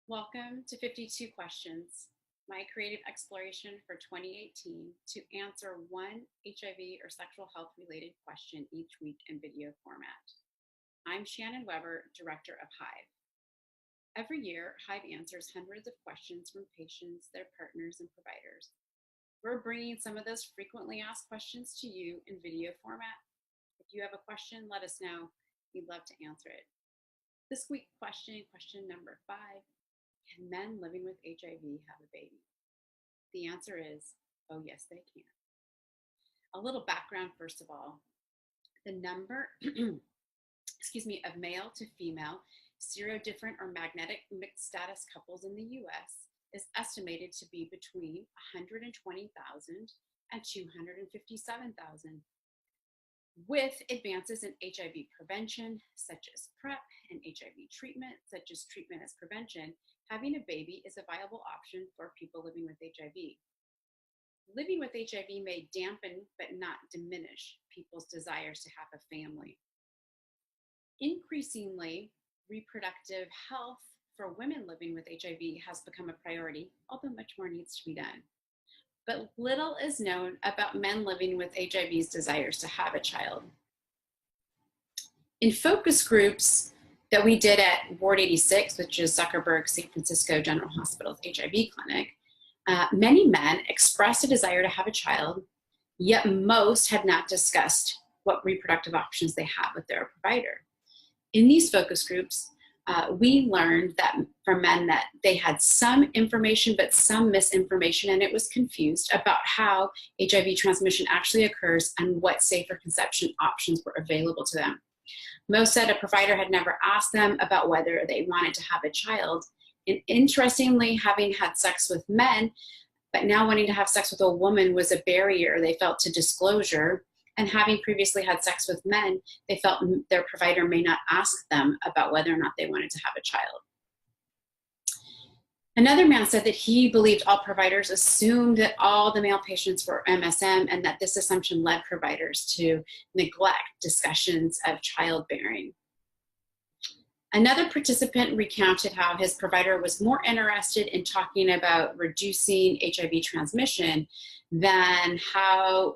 Welcome to 52 Questions, my creative exploration for 2018 to answer one HIV or sexual health related question each week in video format. I'm Shannon Weber, Director of HIVE. Every year, HIVE answers hundreds of questions from patients, their partners, and providers. We're bringing some of those frequently asked questions to you in video format. If you have a question, let us know. We'd love to answer it. This week's question number 5. Can men living with HIV have a baby? The answer is, oh yes, they can. A little background first of all. The number, of male to female serodifferent or magnetic mixed status couples in the US is estimated to be between 120,000 and 257,000. With advances in HIV prevention, such as PrEP, and HIV treatment, such as treatment as prevention, having a baby is a viable option for people living with HIV. Living with HIV may dampen but not diminish people's desires to have a family. Increasingly, reproductive health for women living with HIV has become a priority, although much more needs to be done. But little is known about men living with HIV's desires to have a child. In focus groups that we did at Ward 86, which is Zuckerberg San Francisco General Hospital's HIV clinic, many men expressed a desire to have a child, yet most had not discussed what reproductive options they had with their provider. In these focus groups, we learned that from men that they had some information but some misinformation, and it was confused about how HIV transmission actually occurs and what safer conception options were available to them. Most said a provider had never asked them about whether they wanted to have a child. And interestingly, having had sex with men, but now wanting to have sex with a woman was a barrier they felt to disclosure. And having previously had sex with men, they felt their provider may not ask them about whether or not they wanted to have a child. Another man said that he believed all providers assumed that all the male patients were MSM, and that this assumption led providers to neglect discussions of childbearing. Another participant recounted how his provider was more interested in talking about reducing HIV transmission than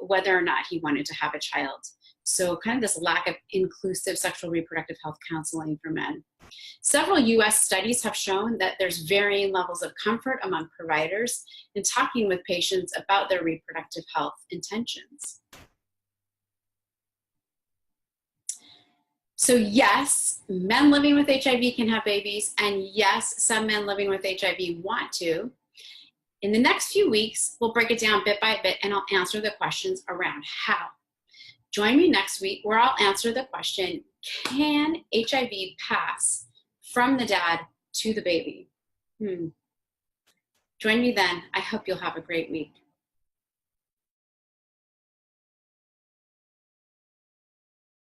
whether or not he wanted to have a child. So kind of this lack of inclusive sexual reproductive health counseling for men. Several US studies have shown that there's varying levels of comfort among providers in talking with patients about their reproductive health intentions. So yes, men living with HIV can have babies, and yes, some men living with HIV want to. In the next few weeks, we'll break it down bit by bit, and I'll answer the questions around how. Join me next week where I'll answer the question, can HIV pass from the dad to the baby? Join me then. I hope you'll have a great week.